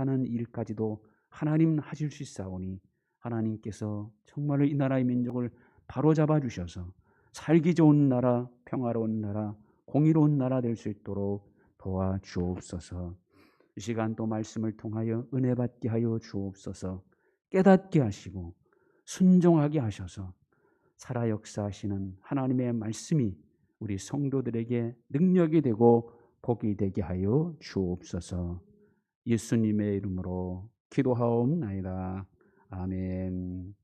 못하는 일까지도 하나님은 하실 수 있사오니 하나님께서 정말로 이 나라의 민족을 바로잡아 주셔서 살기 좋은 나라, 평화로운 나라, 공의로운 나라 될 수 있도록 도와주옵소서. 이 시간 또 말씀을 통하여 은혜 받게 하여 주옵소서. 깨닫게 하시고 순종하게 하셔서 살아 역사하시는 하나님의 말씀이 우리 성도들에게 능력이 되고 복이 되게 하여 주옵소서. 예수님의 이름으로 기도하옵나이다. 아멘.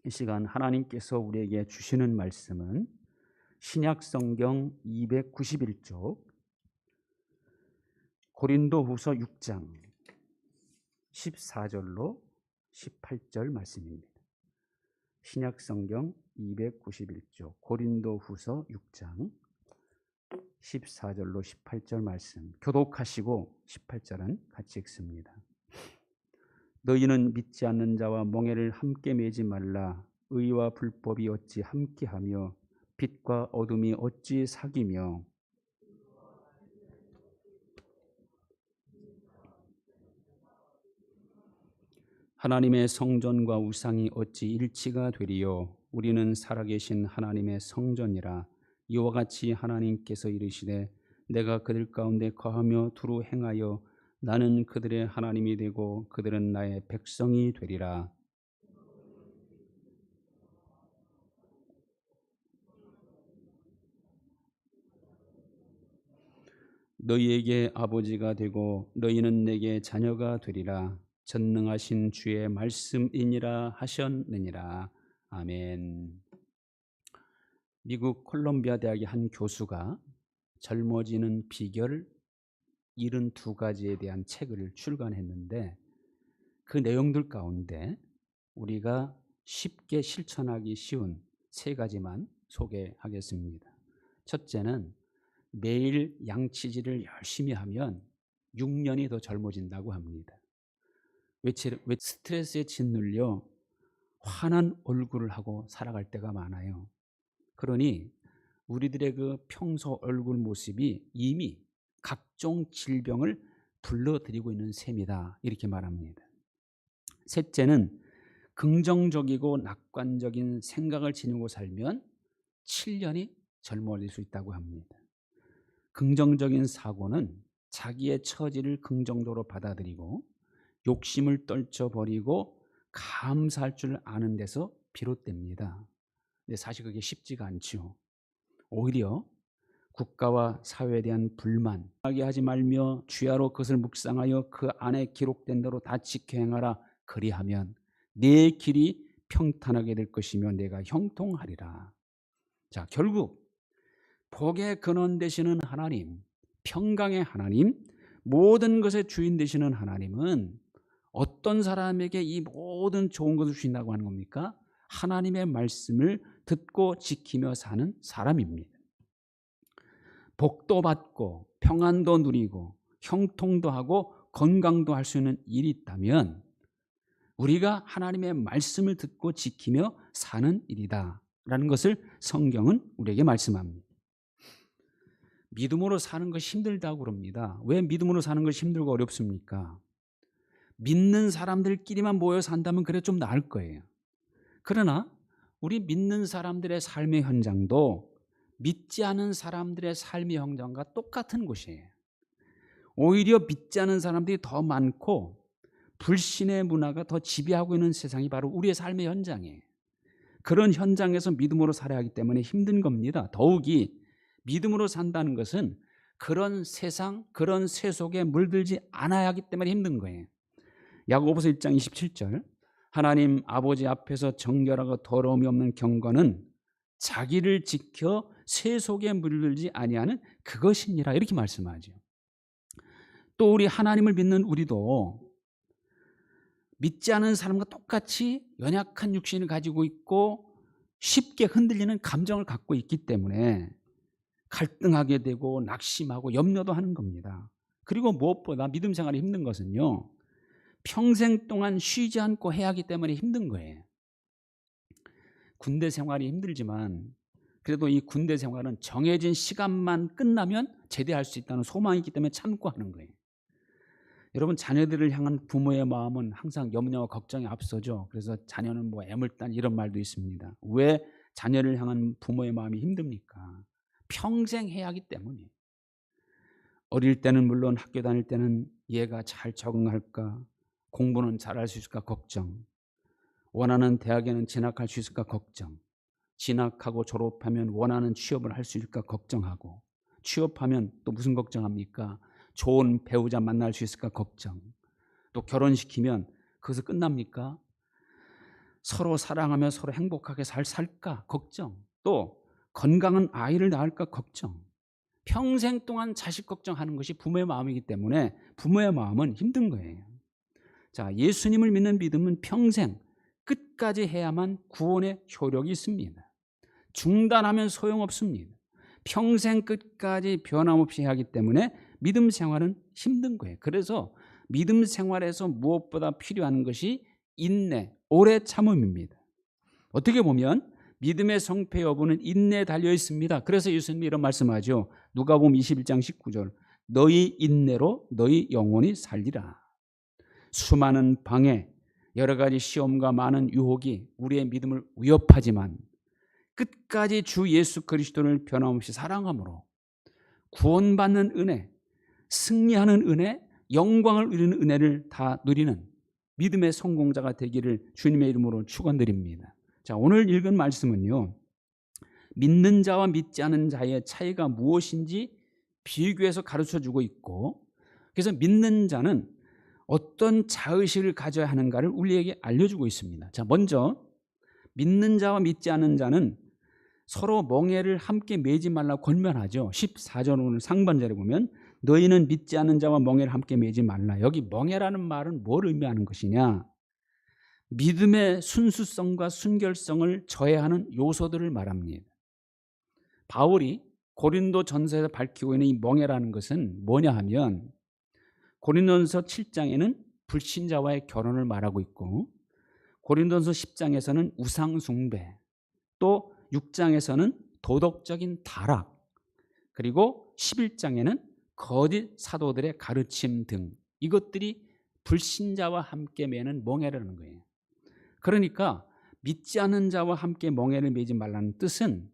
이 시간 하나님께서 우리에게 주시는 말씀은 신약성경 291쪽 고린도후서 6장 14절로 18절 말씀입니다. 신약성경 291쪽 고린도후서 6장 14절로 18절 말씀 교독하시고 18절은 같이 읽습니다. 너희는 믿지 않는 자와 멍에를 함께 매지 말라. 의와 불법이 어찌 함께하며 빛과 어둠이 어찌 사귀며 하나님의 성전과 우상이 어찌 일치가 되리요. 우리는 살아계신 하나님의 성전이라. 이와 같이 하나님께서 이르시되 내가 그들 가운데 거하며 두루 행하여 나는 그들의 하나님이 되고 그들은 나의 백성이 되리라. 너희에게 아버지가 되고 너희는 내게 자녀가 되리라. 전능하신 주의 말씀이니라 하셨느니라. 아멘. 미국 콜롬비아 대학의 한 교수가 젊어지는 비결 72가지에 대한 책을 출간했는데 그 내용들 가운데 우리가 쉽게 실천하기 쉬운 3가지만 소개하겠습니다. 첫째는 매일 양치질을 열심히 하면 6년이 더 젊어진다고 합니다. 왜 스트레스에 짓눌려 환한 얼굴을 하고 살아갈 때가 많아요. 그러니 우리들의 그 평소 얼굴 모습이 이미 각종 질병을 불러들이고 있는 셈이다, 이렇게 말합니다. 셋째는 긍정적이고 낙관적인 생각을 지니고 살면 7년이 젊어질 수 있다고 합니다. 긍정적인 사고는 자기의 처지를 긍정적으로 받아들이고 욕심을 떨쳐버리고 감사할 줄 아는 데서 비롯됩니다. 근데 사실 그게 쉽지가 않죠. 오히려 국가와 사회에 대한 불만 하게 하지 말며 주야로 그것을 묵상하여 그 안에 기록된 대로 다 지켜 행하라. 그리하면 내 길이 평탄하게 될 것이며 내가 형통하리라. 자, 결국 복의 근원 되시는 하나님, 평강의 하나님, 모든 것의 주인 되시는 하나님은 어떤 사람에게 이 모든 좋은 것을 주신다고 하는 겁니까? 하나님의 말씀을 듣고 지키며 사는 사람입니다. 복도 받고 평안도 누리고 형통도 하고 건강도 할 수 있는 일이 있다면 우리가 하나님의 말씀을 듣고 지키며 사는 일이다 라는 것을 성경은 우리에게 말씀합니다. 믿음으로 사는 것이 힘들다고 그럽니다. 왜 믿음으로 사는 것이 힘들고 어렵습니까? 믿는 사람들끼리만 모여 산다면 그래 좀 나을 거예요. 그러나 우리 믿는 사람들의 삶의 현장도 믿지 않은 사람들의 삶의 현장과 똑같은 곳이에요. 오히려 믿지 않은 사람들이 더 많고 불신의 문화가 더 지배하고 있는 세상이 바로 우리의 삶의 현장이에요. 그런 현장에서 믿음으로 살아야 하기 때문에 힘든 겁니다. 더욱이 믿음으로 산다는 것은 그런 세상, 그런 세속에 물들지 않아야 하기 때문에 힘든 거예요. 야고보서 1장 27절 하나님 아버지 앞에서 정결하고 더러움이 없는 경건은 자기를 지켜 세속에 물들지 아니하는 그것이니라, 이렇게 말씀하죠. 또 우리 하나님을 믿는 우리도 믿지 않은 사람과 똑같이 연약한 육신을 가지고 있고 쉽게 흔들리는 감정을 갖고 있기 때문에 갈등하게 되고 낙심하고 염려도 하는 겁니다. 그리고 무엇보다 믿음 생활이 힘든 것은요, 평생 동안 쉬지 않고 해야 하기 때문에 힘든 거예요. 군대 생활이 힘들지만 그래도 이 군대 생활은 정해진 시간만 끝나면 제대할 수 있다는 소망이 있기 때문에 참고 하는 거예요. 여러분, 자녀들을 향한 부모의 마음은 항상 염려와 걱정이 앞서죠. 그래서 자녀는 뭐 애물단 이런 말도 있습니다. 왜 자녀를 향한 부모의 마음이 힘듭니까? 평생 해야 하기 때문이에요. 어릴 때는 물론 학교 다닐 때는 얘가 잘 적응할까, 공부는 잘할 수 있을까 걱정, 원하는 대학에는 진학할 수 있을까 걱정, 진학하고 졸업하면 원하는 취업을 할 수 있을까 걱정하고, 취업하면 또 무슨 걱정합니까? 좋은 배우자 만날 수 있을까 걱정, 또 결혼시키면 거기서 끝납니까? 서로 사랑하며 서로 행복하게 잘 살까 걱정, 또 건강한 아이를 낳을까 걱정. 평생 동안 자식 걱정하는 것이 부모의 마음이기 때문에 부모의 마음은 힘든 거예요. 자, 예수님을 믿는 믿음은 평생 끝까지 해야만 구원의 효력이 있습니다. 중단하면 소용없습니다. 평생 끝까지 변함없이 해야 하기 때문에 믿음 생활은 힘든 거예요. 그래서 믿음 생활에서 무엇보다 필요한 것이 인내, 오래 참음입니다. 어떻게 보면 믿음의 성패 여부는 인내에 달려 있습니다. 그래서 예수님이 이런 말씀하죠. 누가복음 21장 19절, 너희 인내로 너희 영혼이 살리라. 수많은 방해, 여러 가지 시험과 많은 유혹이 우리의 믿음을 위협하지만 끝까지 주 예수 그리스도를 변함없이 사랑함으로 구원받는 은혜, 승리하는 은혜, 영광을 누리는 은혜를 다 누리는 믿음의 성공자가 되기를 주님의 이름으로 축원드립니다. 자, 오늘 읽은 말씀은요, 믿는 자와 믿지 않은 자의 차이가 무엇인지 비교해서 가르쳐주고 있고, 그래서 믿는 자는 어떤 자의식을 가져야 하는가를 우리에게 알려주고 있습니다. 자, 먼저 믿는 자와 믿지 않은 자는 서로 멍에를 함께 매지 말라고 권면하죠. 14절 오늘 상반절에 보면 너희는 믿지 않는 자와 멍에를 함께 매지 말라. 여기 멍에라는 말은 뭘 의미하는 것이냐? 믿음의 순수성과 순결성을 저해하는 요소들을 말합니다. 바울이 고린도 전서에서 밝히고 있는 이 멍에라는 것은 뭐냐 하면 고린도전서 7장에는 불신자와의 결혼을 말하고 있고, 고린도전서 10장에서는 우상 숭배, 또 6장에서는 도덕적인 타락, 그리고 11장에는 거짓 사도들의 가르침 등, 이것들이 불신자와 함께 매는 멍에라는 거예요. 그러니까 믿지 않는 자와 함께 멍에를 매지 말라는 뜻은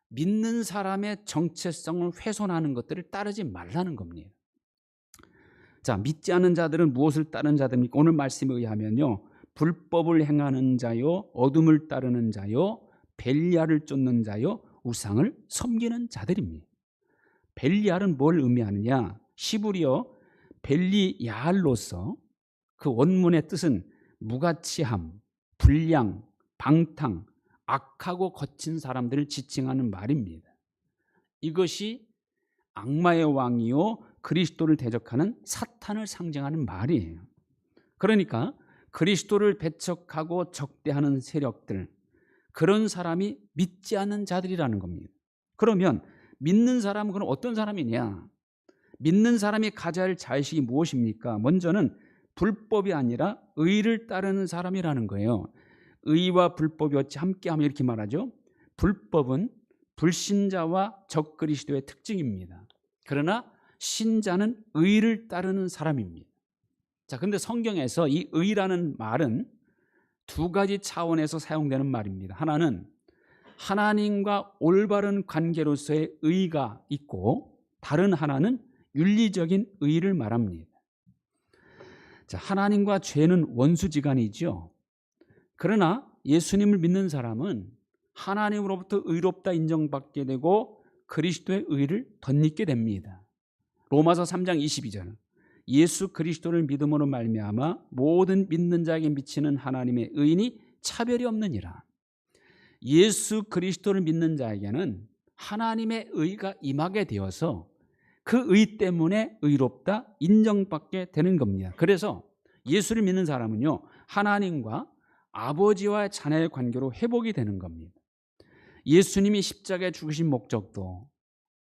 믿는 사람의 정체성을 훼손하는 것들을 따르지 말라는 겁니다. 자, 믿지 않는 자들은 무엇을 따르는 자들입니까? 오늘 말씀에 의하면요, 불법을 행하는 자요, 어둠을 따르는 자요, 벨리알을 쫓는 자요, 우상을 섬기는 자들입니다. 벨리알은 뭘 의미하느냐? 시브리어 벨리야알로서 그 원문의 뜻은 무가치함, 불량, 방탕, 악하고 거친 사람들을 지칭하는 말입니다. 이것이 악마의 왕이요 그리스도를 대적하는 사탄을 상징하는 말이에요. 그러니까 그리스도를 배척하고 적대하는 세력들, 그런 사람이 믿지 않는 자들이라는 겁니다. 그러면 믿는 사람은 그럼 어떤 사람이냐? 믿는 사람이 가져야 할 자의식이 무엇입니까? 먼저는 불법이 아니라 의를 따르는 사람이라는 거예요. 의와 불법이 어찌 함께하며 이렇게 말하죠. 불법은 불신자와 적그리스도의 특징입니다. 그러나 신자는 의를 따르는 사람입니다. 자, 근데 성경에서 이 의라는 말은 두 가지 차원에서 사용되는 말입니다. 하나는 하나님과 올바른 관계로서의 의가 있고, 다른 하나는 윤리적인 의를 말합니다. 자, 하나님과 죄는 원수지간이죠. 그러나 예수님을 믿는 사람은 하나님으로부터 의롭다 인정받게 되고 그리스도의 의를 덧입게 됩니다. 로마서 3장 22절, 예수 그리스도를 믿음으로 말미암아 모든 믿는 자에게 미치는 하나님의 의인이 차별이 없느니라. 예수 그리스도를 믿는 자에게는 하나님의 의가 임하게 되어서 그 의 때문에 의롭다 인정받게 되는 겁니다. 그래서 예수를 믿는 사람은요, 하나님과 아버지와 자녀의 관계로 회복이 되는 겁니다. 예수님이 십자가에 죽으신 목적도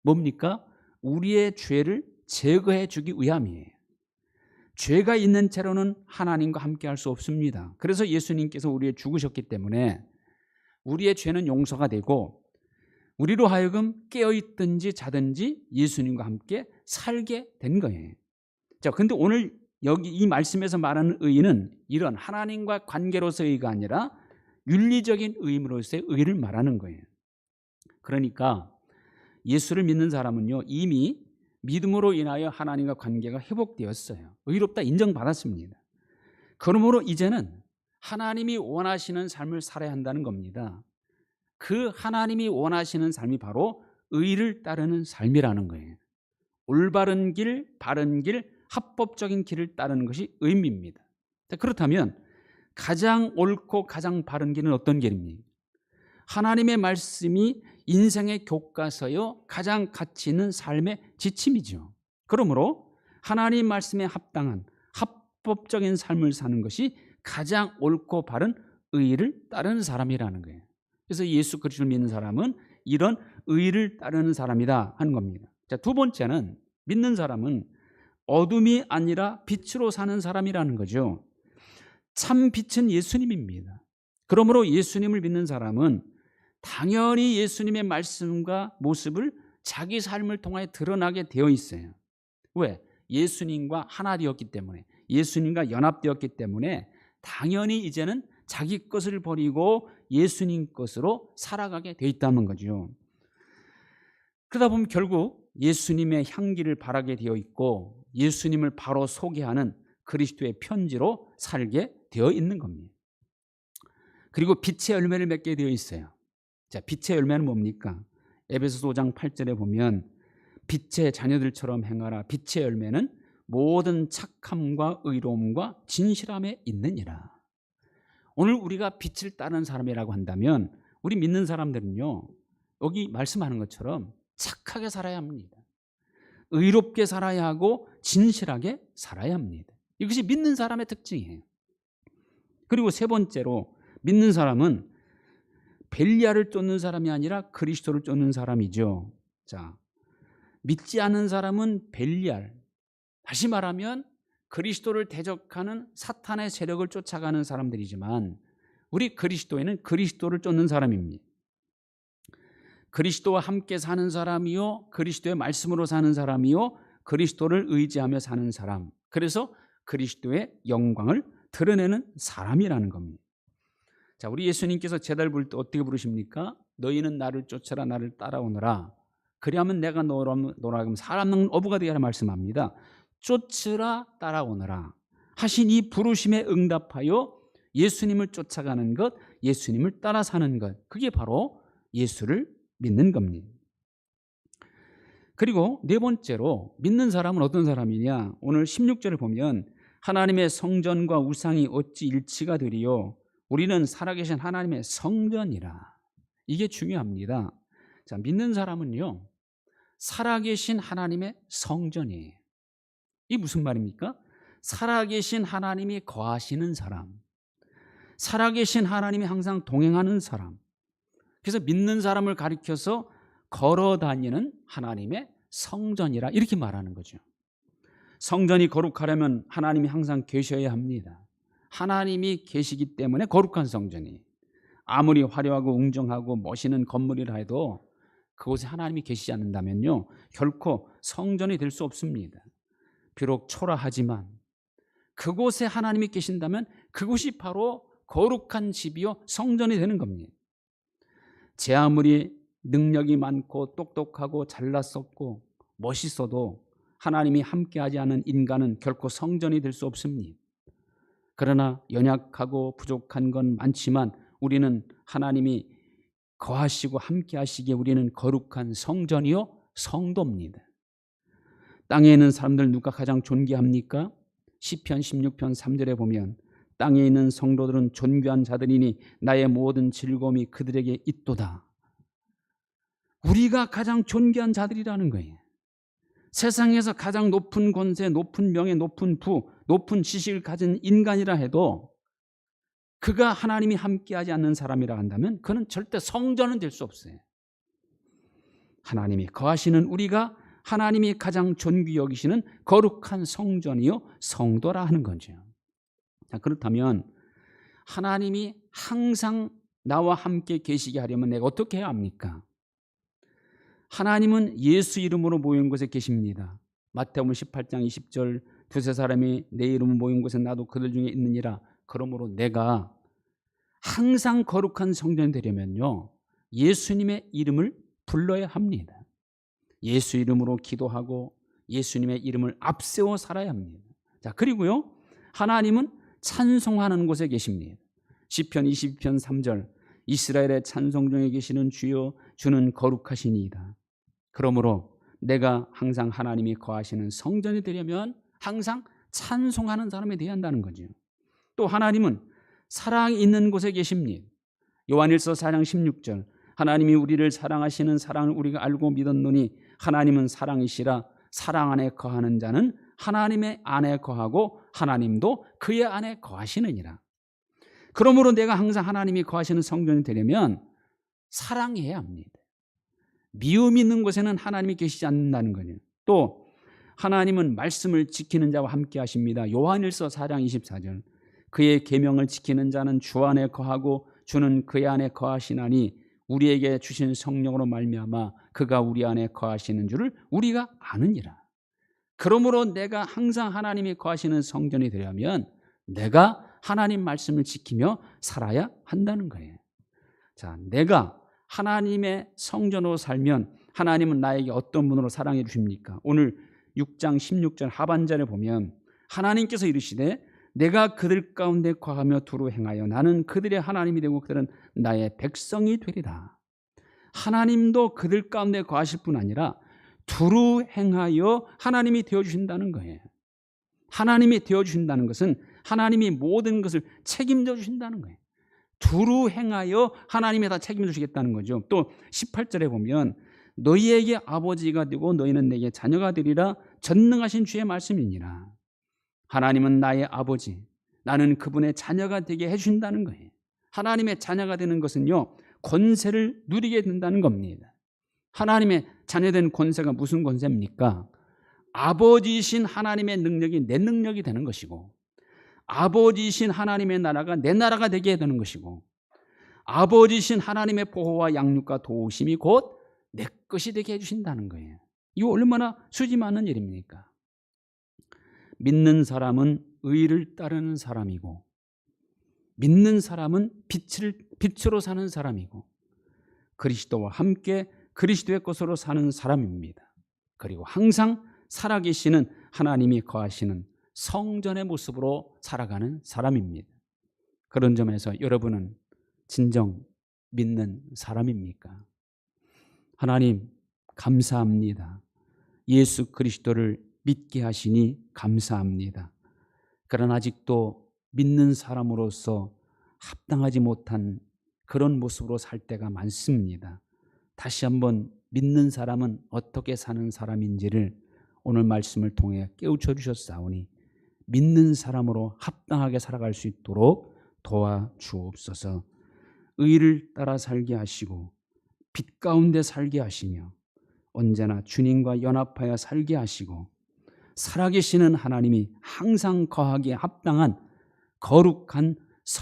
뭡니까? 우리의 죄를 제거해 주기 위함이에요. 죄가 있는 채로는 하나님과 함께 할 수 없습니다. 그래서 예수님께서 우리의 죽으셨기 때문에 우리의 죄는 용서가 되고, 우리로 하여금 깨어있든지 자든지 예수님과 함께 살게 된 거예요. 자, 근데 오늘 여기 이 말씀에서 말하는 의는 이런 하나님과 관계로서의 의가 아니라 윤리적인 의무로서의 의를 말하는 거예요. 그러니까 예수를 믿는 사람은요, 이미 믿음으로 인하여 하나님과 관계가 회복되었어요. 의롭다 인정받았습니다. 그러므로 이제는 하나님이 원하시는 삶을 살아야 한다는 겁니다. 그 하나님이 원하시는 삶이 바로 의를 따르는 삶이라는 거예요. 올바른 길, 바른 길, 합법적인 길을 따르는 것이 의미입니다. 그렇다면 가장 옳고 가장 바른 길은 어떤 길입니까? 하나님의 말씀이 인생의 교과서요, 가장 가치 있는 삶의 지침이죠. 그러므로 하나님 말씀에 합당한 합법적인 삶을 사는 것이 가장 옳고 바른 의를 따르는 사람이라는 거예요. 그래서 예수 그리스도를 믿는 사람은 이런 의를 따르는 사람이다 하는 겁니다. 자, 두 번째는 믿는 사람은 어둠이 아니라 빛으로 사는 사람이라는 거죠. 참 빛은 예수님입니다. 그러므로 예수님을 믿는 사람은 당연히 예수님의 말씀과 모습을 자기 삶을 통해 드러나게 되어 있어요. 왜? 예수님과 하나 되었기 때문에, 예수님과 연합되었기 때문에 당연히 이제는 자기 것을 버리고 예수님 것으로 살아가게 되어 있다는 거죠. 그러다 보면 결국 예수님의 향기를 바라게 되어 있고 예수님을 바로 소개하는 그리스도의 편지로 살게 되어 있는 겁니다. 그리고 빛의 열매를 맺게 되어 있어요. 자, 빛의 열매는 뭡니까? 에베소서 5장 8절에 보면 빛의 자녀들처럼 행하라. 빛의 열매는 모든 착함과 의로움과 진실함에 있느니라. 오늘 우리가 빛을 따르는 사람이라고 한다면 우리 믿는 사람들은요, 여기 말씀하는 것처럼 착하게 살아야 합니다. 의롭게 살아야 하고 진실하게 살아야 합니다. 이것이 믿는 사람의 특징이에요. 그리고 세 번째로 믿는 사람은 벨리알을 쫓는 사람이 아니라 그리스도를 쫓는 사람이죠. 자, 믿지 않는 사람은 벨리알, 다시 말하면 그리스도를 대적하는 사탄의 세력을 쫓아가는 사람들이지만 우리 그리스도인은 그리스도를 쫓는 사람입니다. 그리스도와 함께 사는 사람이요, 그리스도의 말씀으로 사는 사람이요, 그리스도를 의지하며 사는 사람, 그래서 그리스도의 영광을 드러내는 사람이라는 겁니다. 자, 우리 예수님께서 제자를 부를 때 어떻게 부르십니까? 너희는 나를 쫓아라, 나를 따라오너라. 그리하면 내가 너라면 사람 어부가 되게 하라 말씀합니다. 쫓으라, 따라오너라 하신 이 부르심에 응답하여 예수님을 쫓아가는 것, 예수님을 따라 사는 것, 그게 바로 예수를 믿는 겁니다. 그리고 네 번째로 믿는 사람은 어떤 사람이냐? 오늘 16절을 보면 하나님의 성전과 우상이 어찌 일치가 되리요? 우리는 살아계신 하나님의 성전이라. 이게 중요합니다. 자, 믿는 사람은요, 살아계신 하나님의 성전이에요. 이게 무슨 말입니까? 살아계신 하나님이 거하시는 사람, 살아계신 하나님이 항상 동행하는 사람. 그래서 믿는 사람을 가리켜서 걸어다니는 하나님의 성전이라 이렇게 말하는 거죠. 성전이 거룩하려면 하나님이 항상 계셔야 합니다. 하나님이 계시기 때문에 거룩한 성전이, 아무리 화려하고 웅장하고 멋있는 건물이라 해도 그곳에 하나님이 계시지 않는다면요, 결코 성전이 될 수 없습니다. 비록 초라하지만 그곳에 하나님이 계신다면 그곳이 바로 거룩한 집이요 성전이 되는 겁니다. 제 아무리 능력이 많고 똑똑하고 잘났었고 멋있어도 하나님이 함께하지 않은 인간은 결코 성전이 될 수 없습니다. 그러나 연약하고 부족한 건 많지만 우리는 하나님이 거하시고 함께하시기에 우리는 거룩한 성전이요 성도입니다. 땅에 있는 사람들 누가 가장 존귀합니까? 시편 16편 3절에 보면 땅에 있는 성도들은 존귀한 자들이니 나의 모든 즐거움이 그들에게 있도다. 우리가 가장 존귀한 자들이라는 거예요. 세상에서 가장 높은 권세, 높은 명예, 높은 부, 높은 지식을 가진 인간이라 해도 그가 하나님이 함께하지 않는 사람이라 한다면 그는 절대 성전은 될 수 없어요. 하나님이 거하시는 우리가 하나님이 가장 존귀 여기시는 거룩한 성전이요 성도라 하는 거죠. 자, 그렇다면 하나님이 항상 나와 함께 계시게 하려면 내가 어떻게 해야 합니까? 하나님은 예수 이름으로 모인 곳에 계십니다. 마태복음 18장 20절 두세 사람이 내 이름 모인 곳에 나도 그들 중에 있느니라. 그러므로 내가 항상 거룩한 성전이 되려면요, 예수님의 이름을 불러야 합니다. 예수 이름으로 기도하고 예수님의 이름을 앞세워 살아야 합니다. 자, 그리고요, 하나님은 찬송하는 곳에 계십니다. 시편 22편 3절, 이스라엘의 찬송 중에 계시는 주여, 주는 거룩하시니이다. 그러므로 내가 항상 하나님이 거하시는 성전이 되려면 항상 찬송하는 사람이 되어야 한다는 거죠. 또 하나님은 사랑이 있는 곳에 계십니다. 요한일서 4장 16절, 하나님이 우리를 사랑하시는 사랑을 우리가 알고 믿었노니 하나님은 사랑이시라. 사랑 안에 거하는 자는 하나님의 안에 거하고 하나님도 그의 안에 거하시느니라. 그러므로 내가 항상 하나님이 거하시는 성전이 되려면 사랑해야 합니다. 미움이 있는 곳에는 하나님이 계시지 않는다는 거예요. 또 하나님은 말씀을 지키는 자와 함께 하십니다. 요한일서 4장 24절, 그의 계명을 지키는 자는 주 안에 거하고 주는 그의 안에 거하시나니 우리에게 주신 성령으로 말미암아 그가 우리 안에 거하시는 줄을 우리가 아느니라. 그러므로 내가 항상 하나님이 거하시는 성전이 되려면 내가 하나님 말씀을 지키며 살아야 한다는 거예요. 자, 내가 하나님의 성전으로 살면 하나님은 나에게 어떤 분으로 사랑해 주십니까? 오늘 6장 16절 하반절에 보면 하나님께서 이르시되 내가 그들 가운데 거하며 두루 행하여 나는 그들의 하나님이 되고 그들은 나의 백성이 되리라. 하나님도 그들 가운데 거하실 뿐 아니라 두루 행하여 하나님이 되어주신다는 거예요. 하나님이 되어주신다는 것은 하나님이 모든 것을 책임져 주신다는 거예요. 두루 행하여 하나님이 다 책임져 주시겠다는 거죠. 또 18절에 보면 너희에게 아버지가 되고 너희는 내게 자녀가 되리라. 전능하신 주의 말씀이니라. 하나님은 나의 아버지, 나는 그분의 자녀가 되게 해주신다는 거예요. 하나님의 자녀가 되는 것은요, 권세를 누리게 된다는 겁니다. 하나님의 자녀된 권세가 무슨 권세입니까? 아버지이신 하나님의 능력이 내 능력이 되는 것이고, 아버지이신 하나님의 나라가 내 나라가 되게 되는 것이고, 아버지이신 하나님의 보호와 양육과 도우심이 곧 내 것이 되게 해주신다는 거예요. 이거 얼마나 수지 많은 일입니까? 믿는 사람은 의를 따르는 사람이고, 믿는 사람은 빛으로 사는 사람이고, 그리스도와 함께 그리스도의 것으로 사는 사람입니다. 그리고 항상 살아계시는 하나님이 거하시는 성전의 모습으로 살아가는 사람입니다. 그런 점에서 여러분은 진정 믿는 사람입니까? 하나님 감사합니다. 예수 그리스도를 믿게 하시니 감사합니다. 그러나 아직도 믿는 사람으로서 합당하지 못한 그런 모습으로 살 때가 많습니다. 다시 한번 믿는 사람은 어떻게 사는 사람인지를 오늘 말씀을 통해 깨우쳐 주셨사오니 믿는 사람으로 합당하게 살아갈 수 있도록 도와주옵소서. 의를 따라 살게 하시고 빛 가운데 살게 하시며 언제나 주님과 연합하여 살게 하시고 살아계시는 하나님이 항상 거하기에 합당한 거룩한